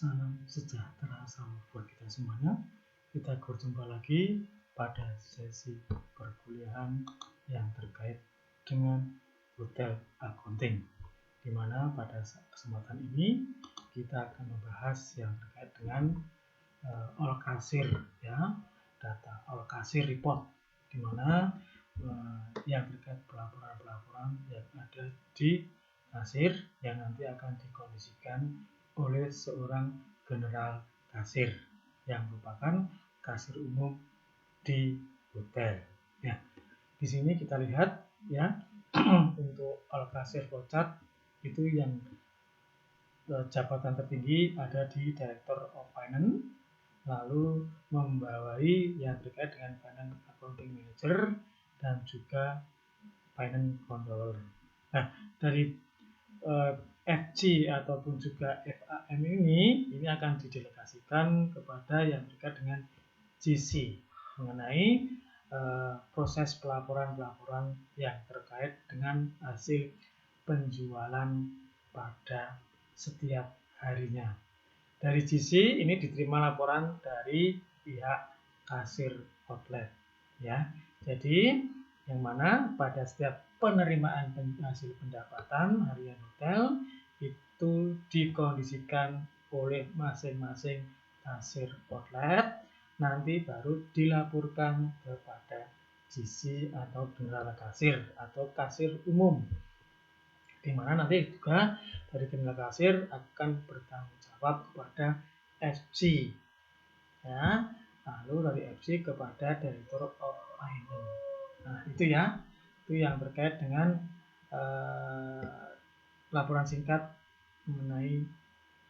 Salam sejahtera selalu buat kita semuanya. Kita berjumpa lagi pada sesi perkuliahan yang terkait dengan hotel accounting, di mana pada kesempatan ini kita akan membahas yang terkait dengan all kasir, ya, data all kasir report, di mana yang terkait pelaporan-pelaporan yang ada di kasir yang nanti akan dikondisikan oleh seorang general kasir yang merupakan kasir umum di hotel. Nah, di sini kita lihat ya untuk all kasir flowchart itu yang jabatan tertinggi ada di Director of Finance, lalu membawahi yang terkait dengan Finance Accounting Manager dan juga Finance Controller. Nah, dari FG ataupun juga FAM ini akan didelegasikan kepada yang terkait dengan GC mengenai proses pelaporan-pelaporan yang terkait dengan hasil penjualan pada setiap harinya. Dari GC ini diterima laporan dari pihak kasir outlet, ya. Jadi yang mana pada setiap penerimaan hasil pendapatan harian hotel itu dikondisikan oleh masing-masing kasir outlet, nanti baru dilaporkan kepada GC atau general kasir atau kasir umum, di mana nanti juga dari general kasir akan bertanggung jawab kepada FC, ya, lalu dari FC kepada Director of Finance. Nah, itu ya, itu yang terkait dengan laporan singkat mengenai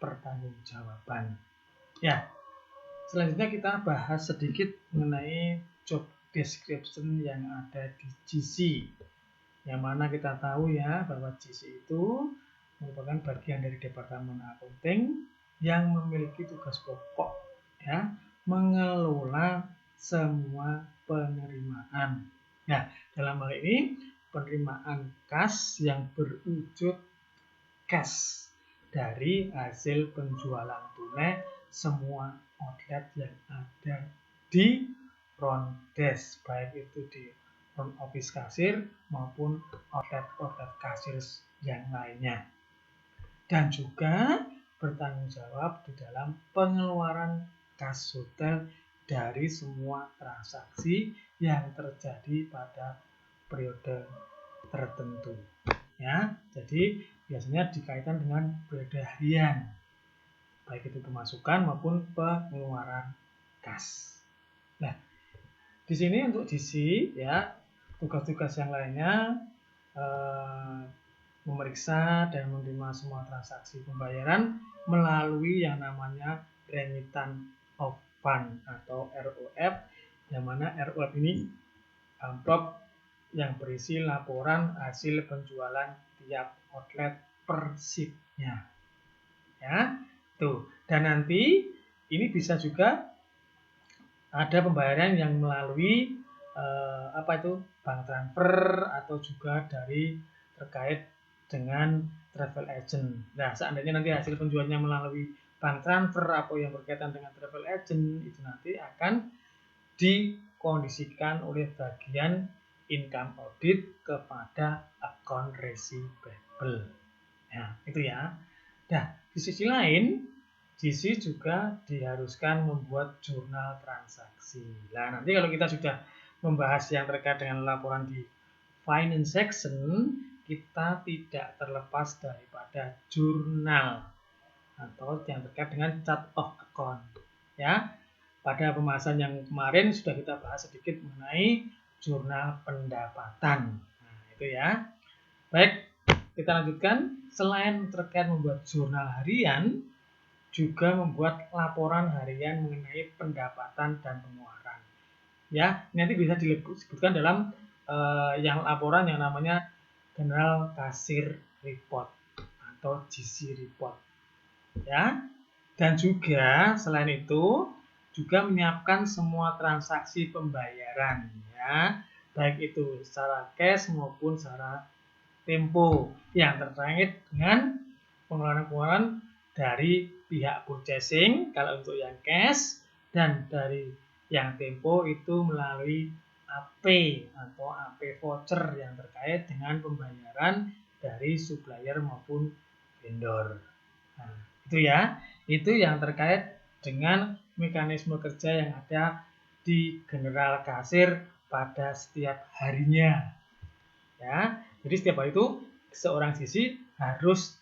pertanggungjawaban. Ya, selanjutnya kita bahas sedikit mengenai job description yang ada di GC. Yang mana kita tahu ya bahwa GC itu merupakan bagian dari Departemen Accounting yang memiliki tugas pokok, ya, mengelola semua penerimaan. Nah, dalam hal ini penerimaan kas yang berwujud cash dari hasil penjualan tunai semua outlet yang ada di front desk, baik itu di front office kasir maupun outlet kasir yang lainnya, dan juga bertanggung jawab di dalam pengeluaran kas hotel dari semua transaksi yang terjadi pada periode tertentu, ya. Jadi biasanya dikaitkan dengan periode harian, baik itu pemasukan maupun pengeluaran kas. Nah, di sini untuk GC, ya, tugas-tugas yang lainnya memeriksa dan menerima semua transaksi pembayaran melalui yang namanya Remittance of Fund atau ROF, yang mana ROF ini amplop yang berisi laporan hasil penjualan tiap outlet per shiftnya, ya, tuh. Dan nanti ini bisa juga ada pembayaran yang melalui bank transfer atau juga dari terkait dengan travel agent. Nah, seandainya nanti hasil penjualannya melalui bank transfer atau yang berkaitan dengan travel agent, itu nanti akan dikondisikan oleh bagian income audit kepada account receivable. Nah, itu ya. Nah, di sisi lain, GC juga diharuskan membuat jurnal transaksi. Nah, nanti kalau kita sudah membahas yang terkait dengan laporan di finance section, kita tidak terlepas daripada jurnal atau yang terkait dengan chart of account, ya. Pada pembahasan yang kemarin sudah kita bahas sedikit mengenai jurnal pendapatan. Nah, itu ya. Baik, kita lanjutkan. Selain terkait membuat jurnal harian, juga membuat laporan harian mengenai pendapatan dan pengeluaran. Ya, nanti bisa disebutkan dalam yang laporan yang namanya General Kasir Report atau GC Report, ya. Dan juga selain itu juga menyiapkan semua transaksi pembayaran, ya, baik itu secara cash maupun secara tempo yang terkait dengan pengeluaran-pengeluaran dari pihak purchasing kalau untuk yang cash, dan dari yang tempo itu melalui AP atau AP voucher yang terkait dengan pembayaran dari supplier maupun vendor. Nah, itu yang terkait dengan mekanisme kerja yang ada di general kasir pada setiap harinya. Ya, jadi setiap hari itu seorang sisi harus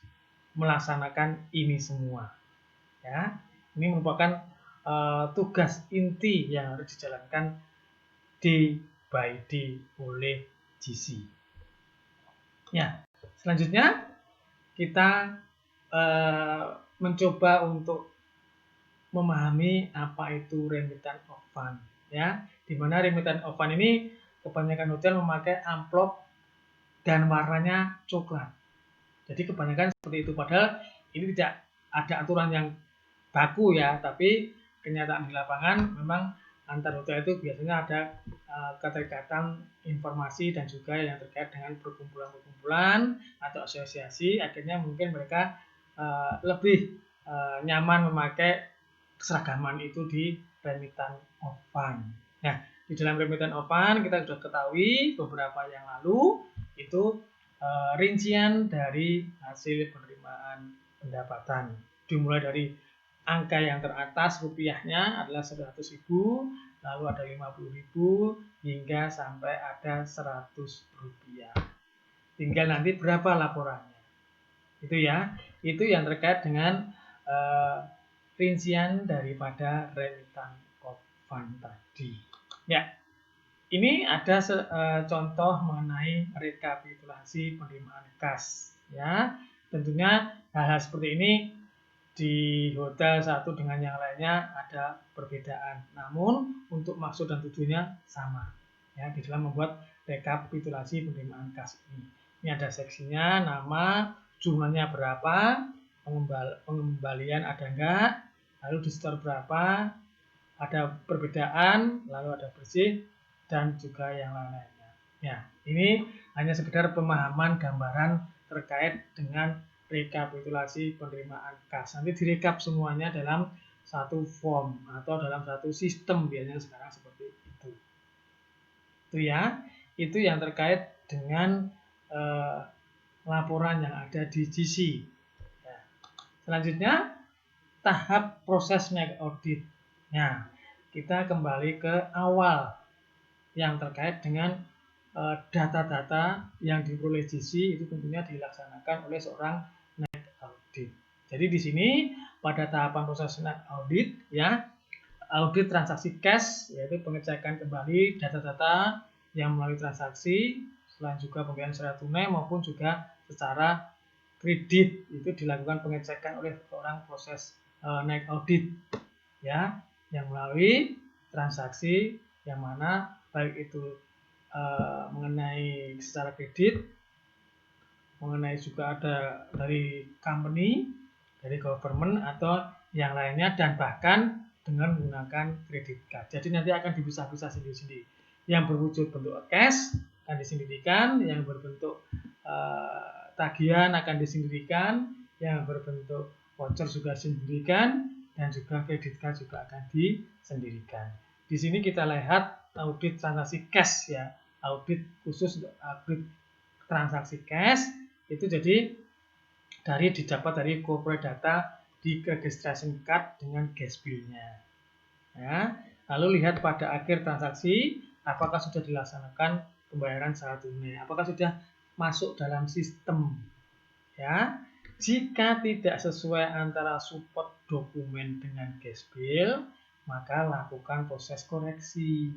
melaksanakan ini semua. Ya, ini merupakan tugas inti yang harus dijalankan day by day oleh GC. Ya, selanjutnya kita mencoba untuk memahami apa itu remittance of fund. Ya, di mana remittance of fund ini kebanyakan hotel memakai amplop dan warnanya coklat. Jadi kebanyakan seperti itu, padahal ini tidak ada aturan yang baku ya, tapi kenyataan di lapangan memang antar hotel itu biasanya ada keterikatan informasi dan juga yang terkait dengan perkumpulan-perkumpulan atau asosiasi, akhirnya mungkin mereka lebih nyaman memakai keseragaman itu di remittance of fund. Nah, di dalam remittance of fund kita sudah ketahui beberapa yang lalu itu rincian dari hasil penerimaan pendapatan, dimulai dari angka yang teratas rupiahnya adalah 100.000, lalu ada 50.000 hingga sampai ada 100 rupiah. Tinggal nanti berapa laporannya. Itu ya, itu yang terkait dengan rincian daripada remittance of fund tadi. Ya, ini ada contoh mengenai rekapitulasi penerimaan kas. Ya, tentunya hal-hal seperti ini di hotel satu dengan yang lainnya ada perbedaan. Namun untuk maksud dan tujuannya sama. Ya, di dalam membuat rekapitulasi penerimaan kas ini. Ini ada seksinya, nama, jumlahnya berapa, pengembalian ada enggak, lalu di store berapa, ada perbedaan, lalu ada bersih, dan juga yang lain-lainnya. Ya, ini hanya sekedar pemahaman gambaran terkait dengan rekapitulasi penerimaan kas. Nanti direkap semuanya dalam satu form atau dalam satu sistem, biasanya sekarang seperti itu. Itu ya, itu yang terkait dengan laporan yang ada di GC. Ya. Selanjutnya, tahap proses make audit. Nah, kita kembali ke awal yang terkait dengan data-data yang diperoleh GC itu tentunya dilaksanakan oleh seorang make audit. Jadi di sini pada tahapan proses make audit ya, audit transaksi cash yaitu pengecekan kembali data-data yang melalui transaksi, selain juga pembayaran secara tunai maupun juga secara kredit itu dilakukan pengecekan oleh seorang proses make audit ya, yang melalui transaksi yang mana baik itu mengenai secara kredit, mengenai juga ada dari company, dari government atau yang lainnya, dan bahkan dengan menggunakan kredit card. Jadi nanti akan dipisah-pisah sendiri-sendiri. Yang berwujud bentuk cash akan disendirikan, yang berbentuk tagihan akan disendirikan, yang berbentuk voucher juga disendirikan, dan juga kredit card juga akan disendirikan. Di sini kita lihat audit transaksi cash ya, audit khusus untuk audit transaksi cash itu jadi didapat dari corporate data di registration card dengan gas bill-nya. Ya, lalu lihat pada akhir transaksi apakah sudah dilaksanakan pembayaran secara tunai, apakah sudah masuk dalam sistem. Ya, jika tidak sesuai antara support dokumen dengan gas bill, maka lakukan proses koreksi.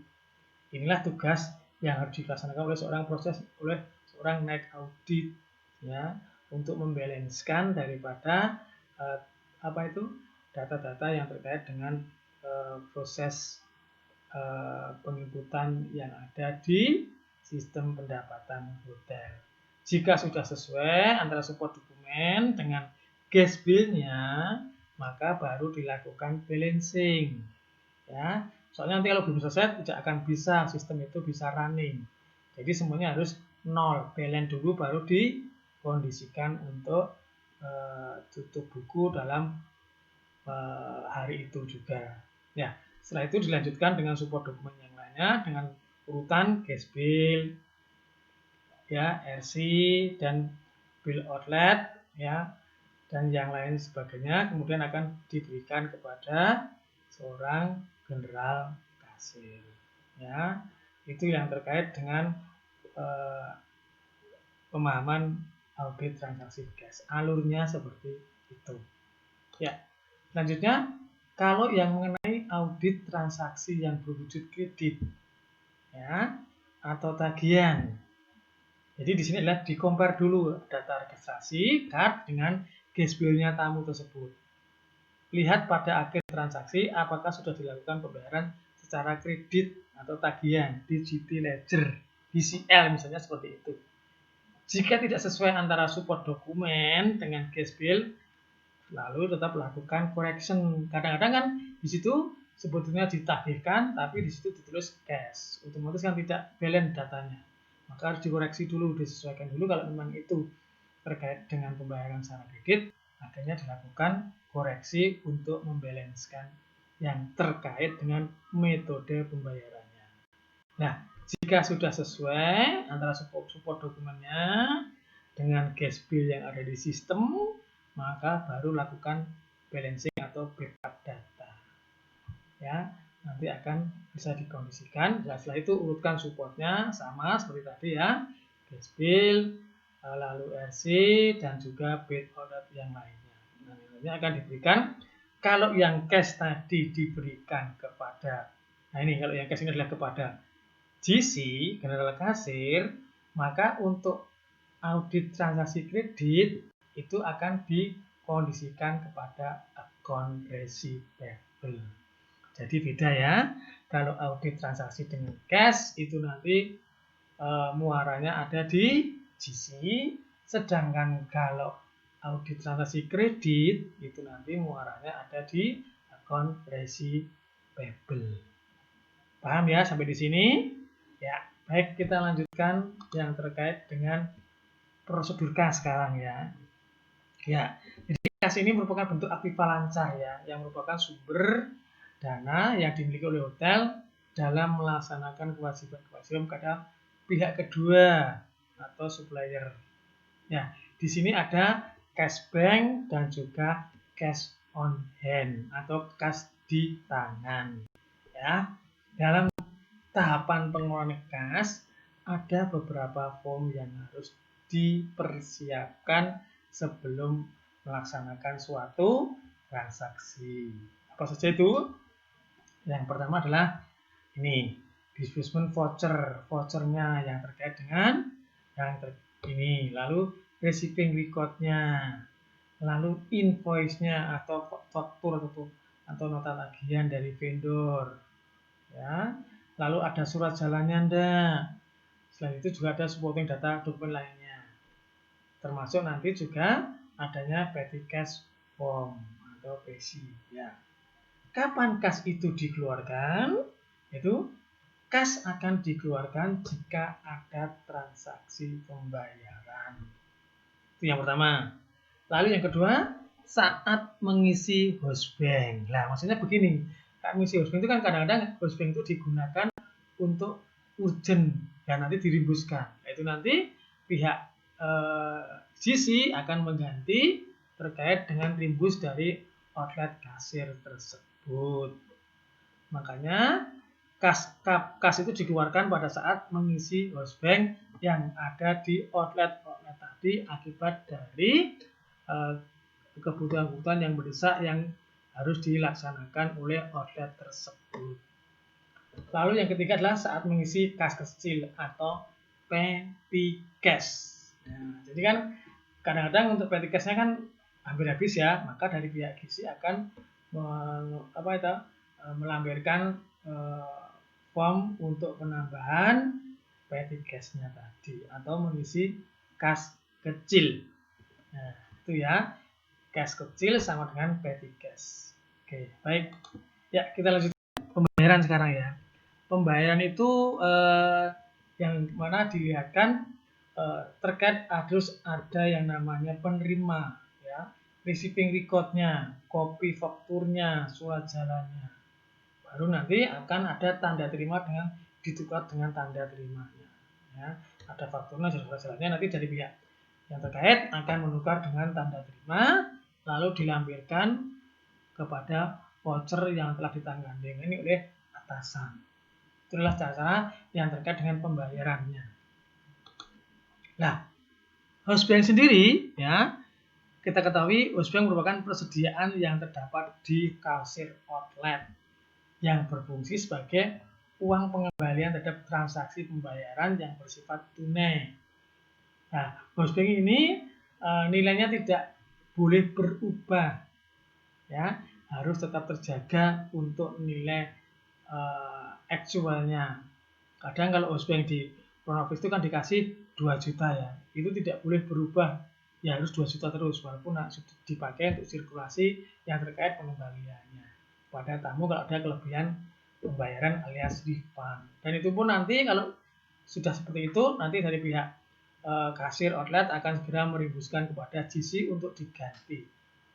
Inilah tugas yang harus dilaksanakan oleh seorang make audit ya, untuk membalanskan daripada data-data yang terkait dengan proses penginputan yang ada di sistem pendapatan hotel. Jika sudah sesuai antara support dokumen dengan gas bill-nya, maka baru dilakukan balancing. Ya, soalnya nanti kalau belum selesai tidak akan bisa sistem itu bisa running. Jadi semuanya harus nol, balance dulu baru dikondisikan untuk tutup buku dalam hari itu juga. Ya, setelah itu dilanjutkan dengan support dokumen yang lainnya dengan urutan cash bill, ya, RC dan bill outlet, ya, dan yang lain sebagainya. Kemudian akan diberikan kepada seorang general kasir. Ya, itu yang terkait dengan pemahaman audit transaksi cash. Alurnya seperti itu. Ya, selanjutnya kalau yang mengenai audit transaksi yang berwujud kredit, ya, atau tagihan. Jadi di sini adalah di-compare dulu data registrasi card dengan cash bill-nya tamu tersebut. Lihat pada akhir transaksi apakah sudah dilakukan pembayaran secara kredit atau tagihan, digital ledger, DCL misalnya seperti itu. Jika tidak sesuai antara support dokumen dengan cash bill, lalu tetap lakukan correction. Kadang-kadang kan di situ sebetulnya ditagihkan, tapi di situ ditulis cash. Otomatis kan tidak balance datanya. Maka harus dikoreksi dulu, disesuaikan dulu kalau memang itu terkait dengan pembayaran secara kredit, akhirnya dilakukan koreksi untuk membalanskan yang terkait dengan metode pembayarannya. Nah, jika sudah sesuai antara support dokumennya dengan cash bill yang ada di sistem, maka baru lakukan balancing atau backup data. Ya, nanti akan bisa dikondisikan. Setelah itu urutkan supportnya sama seperti tadi ya, cash bill, lalu RC dan juga bid order yang lainnya. Nah, ini akan diberikan. Kalau yang cash tadi diberikan kepada, nah ini kalau yang cash ini adalah kepada GC, general kasir, maka untuk audit transaksi kredit itu akan dikondisikan kepada account receivable. Jadi beda ya. Kalau audit transaksi dengan cash itu nanti muaranya ada di GC, sedangkan kalau audit transaksi kredit itu nanti muaranya ada di account receivable. Paham ya sampai di sini? Ya, baik kita lanjutkan yang terkait dengan prosedur kas sekarang ya. Ya, jadi kas ini merupakan bentuk aktiva lancar ya, yang merupakan sumber dana yang dimiliki oleh hotel dalam melaksanakan kewajiban-kewajiban kepada pihak kedua atau supplier. Ya, di sini ada cash bank dan juga cash on hand atau cash di tangan. Ya, dalam tahapan pengeluaran kas ada beberapa form yang harus dipersiapkan sebelum melaksanakan suatu transaksi. Apa saja itu? Yang pertama adalah ini, disbursement voucher, vouchernya yang terkait dengan yang ini, lalu receiving record-nya, lalu invoice-nya atau faktur atau nota tagihan dari vendor, ya. Lalu ada surat jalannya enggak. Selain itu juga ada supporting data dokumen lainnya. Termasuk nanti juga adanya petty cash form atau PESI. Ya. Kapan kas itu dikeluarkan? Itu kas akan dikeluarkan jika ada transaksi pembayaran. Itu yang pertama. Lalu yang kedua, saat mengisi host bank. Nah, maksudnya begini, saat mengisi host bank itu kan kadang-kadang host bank itu digunakan untuk urgent dan nanti dirimbuskan. Itu nanti pihak GC akan mengganti terkait dengan rimbus dari outlet kasir tersebut. Makanya kas itu dikeluarkan pada saat mengisi host bank yang ada di outlet tadi akibat dari kebutuhan-kebutuhan yang mendesak yang harus dilaksanakan oleh outlet tersebut. Lalu yang ketiga adalah saat mengisi kas kecil atau petty cash. Nah, jadi kan kadang-kadang untuk petty cash-nya kan hampir habis ya, maka dari pihak GC akan melampirkan form untuk penambahan petty cash-nya tadi atau mengisi kas kecil. Nah, itu ya, cash kecil sama dengan petty cash. Oke, baik. Ya, kita lanjut pembayaran sekarang ya. Pembayaran itu yang mana dilihatkan terkait harus ada yang namanya penerima ya, receiving recordnya, kopi fakturnya, surat jalannya. Baru nanti akan ada tanda terima dengan ditukar dengan tanda terimanya. Ya, ada fakturnya, surat jalannya, nanti dari pihak yang terkait akan menukar dengan tanda terima, lalu dilampirkan kepada voucher yang telah ditangani oleh atasan. Itulah cara yang terkait dengan pembayarannya. Nah, house bank sendiri, ya, kita ketahui house bank merupakan persediaan yang terdapat di kasir outlet yang berfungsi sebagai uang pengembalian terhadap transaksi pembayaran yang bersifat tunai. Nah, house bank ini nilainya tidak boleh berubah, ya, harus tetap terjaga untuk nilai aktualnya. Kadang kalau house bank di front office itu kan dikasih 2 juta ya, itu tidak boleh berubah, ya harus 2 juta terus walaupun dipakai untuk sirkulasi yang terkait pengembaliannya pada tamu kalau ada kelebihan pembayaran alias refund. Dan itu pun nanti kalau sudah seperti itu, nanti dari pihak kasir outlet akan segera merimbuskan kepada GC untuk diganti.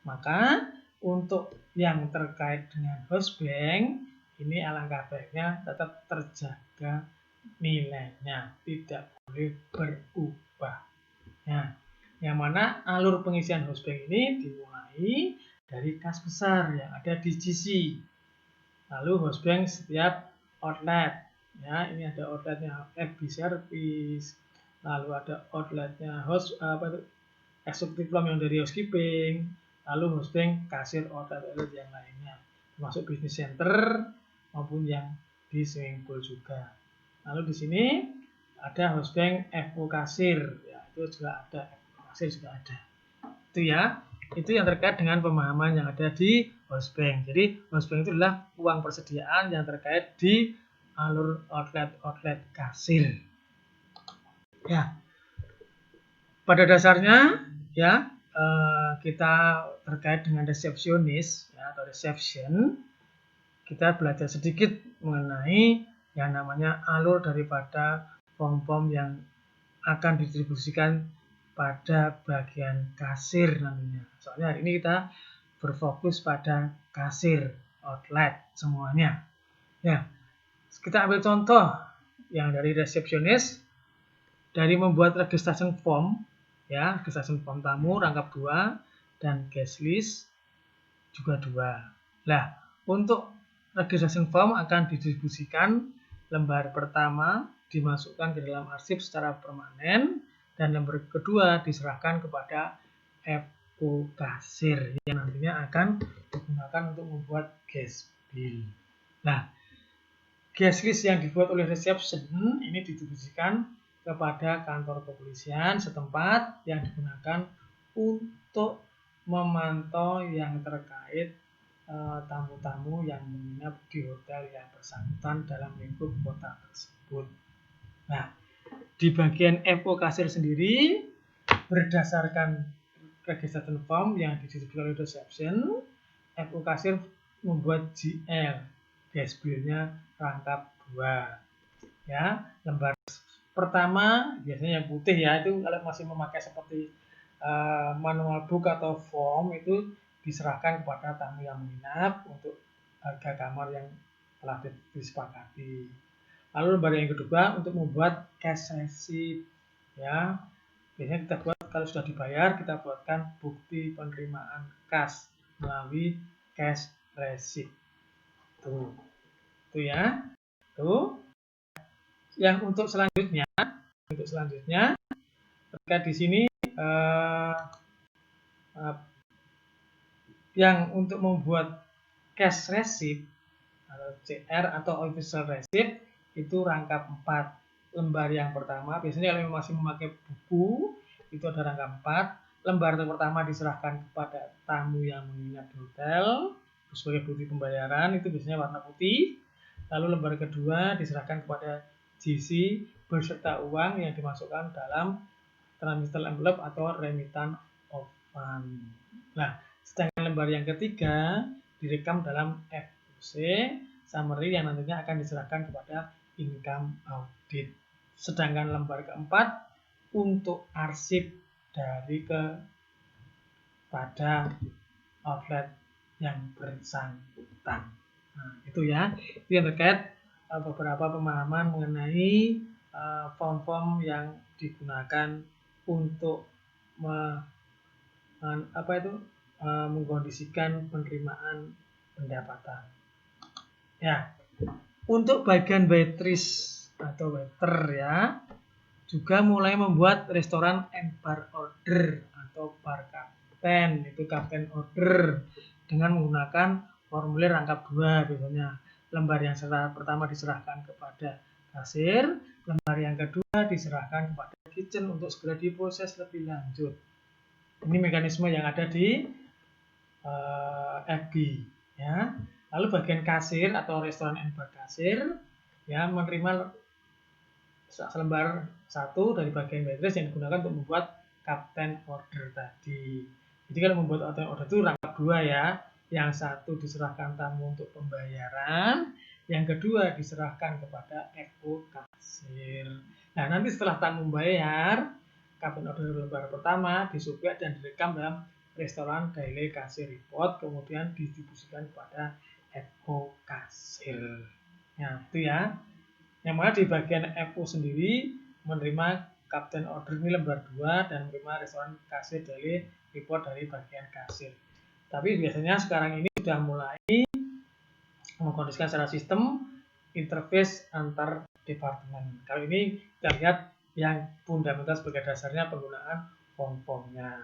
Maka untuk yang terkait dengan house bank ini alangkah baiknya tetap terjaga nilainya, tidak boleh berubah. Nah, yang mana alur pengisian house bank ini dimulai dari kas besar yang ada di GC. Lalu house bank setiap outlet, ya, ini ada outletnya FB Service, lalu ada outletnya executive loan yang dari housekeeping, lalu house bank kasir outlet yang lainnya, termasuk business center maupun yang di swimming pool juga. Lalu di sini ada house bank FO kasir, ya, itu juga ada, FO kasir juga ada. Itu ya, itu yang terkait dengan pemahaman yang ada di house bank. Jadi house bank itu adalah uang persediaan yang terkait di alur outlet kasir. Ya, pada dasarnya ya kita terkait dengan resepsionis, ya, atau reception, kita belajar sedikit mengenai yang namanya alur daripada form-form yang akan didistribusikan pada bagian kasir nantinya. Soalnya hari ini kita berfokus pada kasir outlet semuanya. Ya, kita ambil contoh yang dari resepsionis, dari membuat registration form, ya, registration form tamu rangkap 2 dan guest list juga 2. Nah, untuk registration form akan didistribusikan lembar pertama dimasukkan ke dalam arsip secara permanen dan lembar kedua diserahkan kepada FO kasir yang nantinya akan digunakan untuk membuat guest bill. Nah, guest list yang dibuat oleh reception ini didistribusikan kepada kantor kepolisian setempat yang digunakan untuk memantau yang terkait tamu-tamu yang menginap di hotel yang bersangkutan dalam lingkup kota tersebut. Nah, di bagian FO kasir sendiri berdasarkan registration form yang didistribusikan oleh reception, FO kasir membuat GL, guest bill-nya rangkap 2. Ya, lembar pertama biasanya yang putih ya, itu kalau masih memakai seperti manual book atau form itu diserahkan kepada tamu yang menginap untuk harga kamar yang telah disepakati. Lalu lembar yang kedua untuk membuat cash receipt, ya. Biasanya kita buat kalau sudah dibayar, kita buatkan bukti penerimaan kas melalui cash receipt. Tuh ya. Tuh. Yang untuk selanjutnya terkait di sini yang untuk membuat cash receipt atau CR atau official receipt itu rangkap 4. Lembar yang pertama biasanya kalau masih memakai buku itu ada rangkap 4. Lembar pertama diserahkan kepada tamu yang menginap di hotel sebagai bukti pembayaran, itu biasanya warna putih. Lalu lembar kedua diserahkan kepada GC beserta uang yang dimasukkan dalam transmittal envelope atau remittance of fund. Nah, sedangkan lembar yang ketiga direkam dalam FOC summary yang nantinya akan diserahkan kepada income audit. Sedangkan lembar keempat untuk arsip dari pada outlet yang bersangkutan. Nah, itu ya, itu yang terkait beberapa pemahaman mengenai form-form yang digunakan untuk mengkondisikan penerimaan pendapatan. Ya, untuk bagian waitress atau waiter ya, juga mulai membuat restoran and bar order atau bar kapten, itu kapten order dengan menggunakan formulir rangkap 2 biasanya. Lembar yang pertama diserahkan kepada kasir, lembar yang kedua diserahkan kepada kitchen untuk segera diproses lebih lanjut. Ini mekanisme yang ada di FB ya. Lalu bagian kasir atau restoran and bar kasir ya menerima selembar 1 dari bagian waitress yang digunakan untuk membuat kapten order tadi. Jadi kalau membuat kapten order itu rangkap 2 ya. Yang satu diserahkan tamu untuk pembayaran, yang kedua diserahkan kepada FO kasir. Nah, nanti setelah tamu membayar, kapten order lembar pertama disuplai dan direkam dalam restoran daily kasir report, kemudian didistribusikan kepada FO kasir. Nah, itu ya. Yang mana di bagian FO sendiri menerima kapten order ini lembar 2 dan menerima restoran kasir daily report dari bagian kasir. Tapi biasanya sekarang ini sudah mulai mengkondisikan secara sistem interface antar departemen. Kali ini kita lihat yang fundamental sebagai dasarnya penggunaan form-formnya.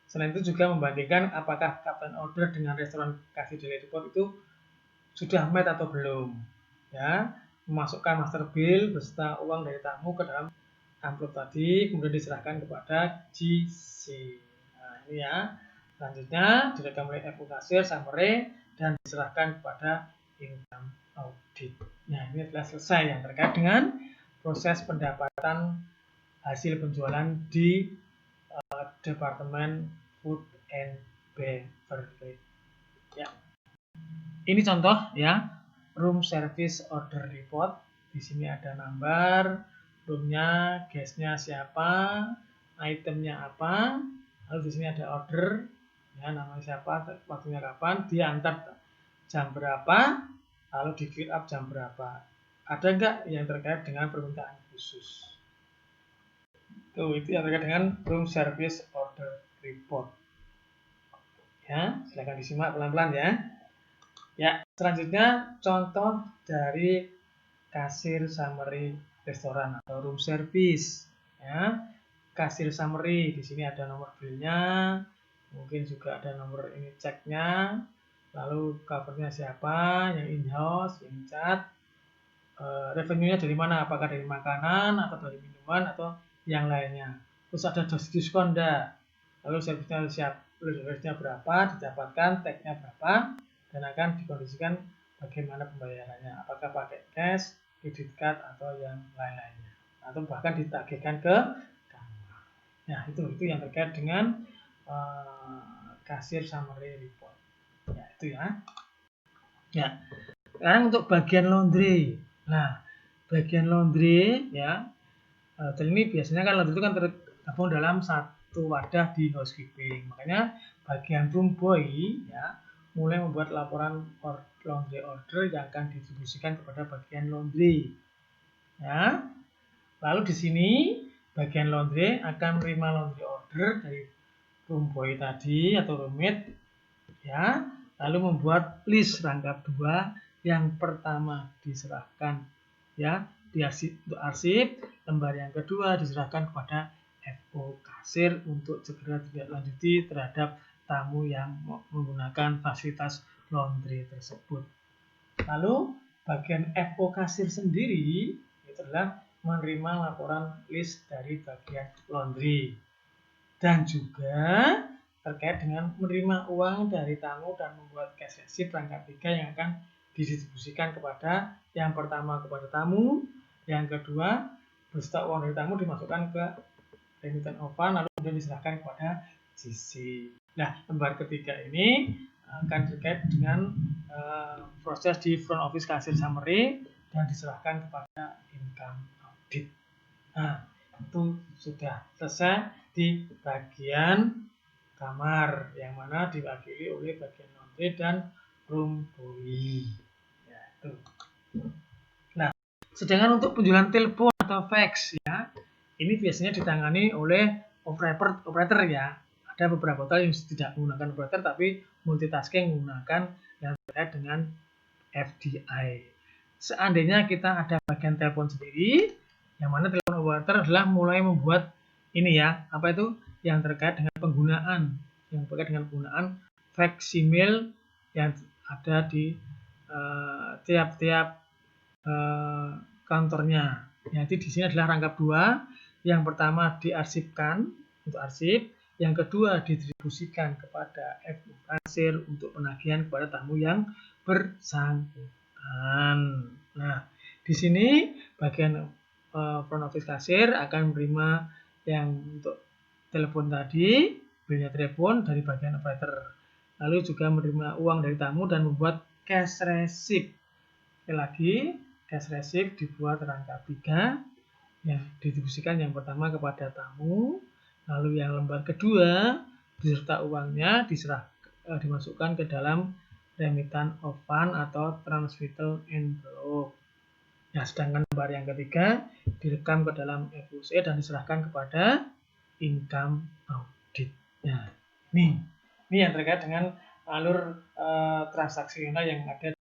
Selain itu juga membandingkan apakah kapten order dengan restoran kasir daily report itu sudah match atau belum. Ya, memasukkan master bill beserta uang dari tamu ke dalam amplop tadi, kemudian diserahkan kepada GC. Nah, ini ya. Selanjutnya direkam oleh FO kasir summary dan diserahkan kepada income audit. Nah, ini adalah selesai yang terkait dengan proses pendapatan hasil penjualan di Departemen Food and Beverage. Ya. Ini contoh ya, room service order report. Di sini ada nomor, roomnya, guestnya siapa, itemnya apa, lalu di sini ada order, ya namanya siapa, waktunya kapan, diantar jam berapa, lalu di clear up jam berapa. Ada nggak yang terkait dengan permintaan khusus? Tuh, itu yang terkait dengan room service order report. Ya, silakan disimak pelan-pelan ya. Ya, selanjutnya contoh dari kasir summary restoran atau room service. Ya, kasir summary di sini ada nomor billnya, mungkin juga ada nomor ini ceknya, lalu covernya siapa, yang in-house, yang cat, revenue-nya dari mana, apakah dari makanan atau dari minuman atau yang lainnya. Terus ada diskon enggak, lalu service-nya berapa, didapatkan, tag-nya berapa, dan akan dikondisikan bagaimana pembayarannya, apakah pakai cash, kredit card atau yang lain-lainnya, atau bahkan ditagihkan ke kamar. Nah, itu yang terkait dengan kasir summary report. Ya, itu ya. Ya. Sekarang untuk bagian laundry. Nah, bagian laundry ya, ini biasanya kan laundry itu kan tergabung dalam satu wadah di housekeeping. Makanya bagian room boy ya mulai membuat laporan laundry order yang akan didistribusikan kepada bagian laundry. Ya. Lalu di sini bagian laundry akan menerima laundry order dari room boy tadi atau roommate ya, lalu membuat list rangkap 2 yang pertama diserahkan ya untuk arsip, lembar yang kedua diserahkan kepada FO kasir untuk segera ditindaklanjuti terhadap tamu yang menggunakan fasilitas laundry tersebut. Lalu bagian FO kasir sendiri itu adalah menerima laporan list dari bagian laundry dan juga terkait dengan menerima uang dari tamu dan membuat cash receipt rangkap 3 yang akan didistribusikan kepada yang pertama kepada tamu, yang kedua beserta uang dari tamu dimasukkan ke remittance oven lalu kemudian diserahkan kepada GC. Nah, lembar ketiga ini akan terkait dengan proses di front office kasir summary dan diserahkan kepada income audit. Nah, itu sudah selesai di bagian kamar, yang mana diwakili oleh bagian laundry dan room boy. Ya, itu. Nah, sedangkan untuk penjualan telepon atau fax ya, ini biasanya ditangani oleh operator ya. Ada beberapa hotel yang tidak menggunakan operator tapi multitasking menggunakan yang terkait dengan FDI. Seandainya kita ada bagian telepon sendiri, yang mana telepon operator adalah mulai membuat ini ya, apa itu yang terkait dengan penggunaan faksimil yang ada di tiap-tiap kantornya. Jadi di sini adalah rangkap dua. Yang pertama diarsipkan untuk arsip, yang kedua didistribusikan kepada kasir untuk penagihan kepada tamu yang bersangkutan. Nah, di sini bagian front office kasir akan menerima yang untuk telepon tadi, bilnya telepon dari bagian operator. Lalu juga menerima uang dari tamu dan membuat cash receipt. Sekali lagi, cash receipt dibuat rangkap 3, ya, didistribusikan yang pertama kepada tamu, lalu yang lembar kedua beserta uangnya dimasukkan ke dalam remittance of fund atau transmittal envelope. Ya, sedangkan lembar yang ketiga direkam ke dalam FUC dan diserahkan kepada income audit. Nah, ini yang terkait dengan alur transaksional yang ada